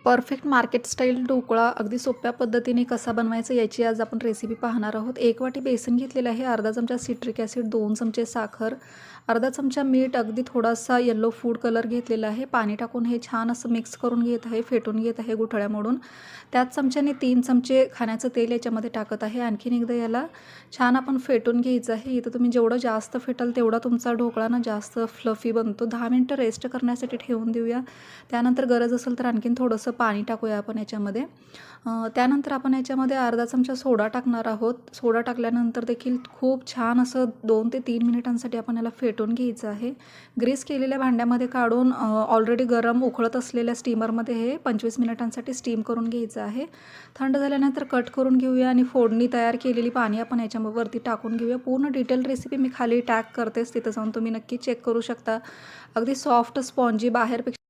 Perfect market style dhokla अगदी सोप्या पद्धतीने कसा बनवायचा याची आज आपण रेसिपी पाहणार आहोत। 1 वाटी बेसन घेतलेलं आहे, अर्धा चमचा सिट्रिक ॲसिड, 2 चमचे साखर, अर्धा चमचा मीठ, अगदी थोडासा येलो फूड कलर घेतलेला आहे। पाणी टाकून हे छान असं मिक्स करून घेत आहे, फेटून घेत आहे गुठळ्या मोडून। त्याच चमच्याने 3 चमचे खाण्याचं तेल याच्यामध्ये टाकत आहे। आणखीन एकदा याला छान आपण फेटून घ्यायचं आहे। इथं तुम्ही जेवढं जास्त फेटाल तेवढा तुमचा ढोकळा ना जास्त फ्लफी बनतो। 10 मिनिटं रेस्ट करण्यासाठी ठेवून देऊया। त्यानंतर गरज असेल तर आणखीन थोडंसं पाणी टाकूया आपण याच्यामध्ये। त्यानंतर आपण याच्यामध्ये अर्धा चमचा सोडा टाकणार आहोत। सोडा टाकल्यानंतर देखील खूप छान असं 2 ते 3 मिनिटांसाठी आपण याला फेटून घ्यायचं आहे। ग्रीस केलेल्या भांड्यामध्ये काढून ऑलरेडी गरम उकळत असलेल्या स्टीमरमध्ये हे 25 मिनिटांसाठी स्टीम करून घ्यायचं आहे। थंड झाल्यानंतर कट करून घेऊया आणि फोडणी तयार केलेली पाणी आपण याच्यावरती टाकून घेऊया। पूर्ण डिटेल रेसिपी मी खाली टॅग करतेच, तिथं जाऊन तुम्ही नक्की चेक करू शकता। अगदी सॉफ्ट स्पॉन्जी बाहेरपेक्षा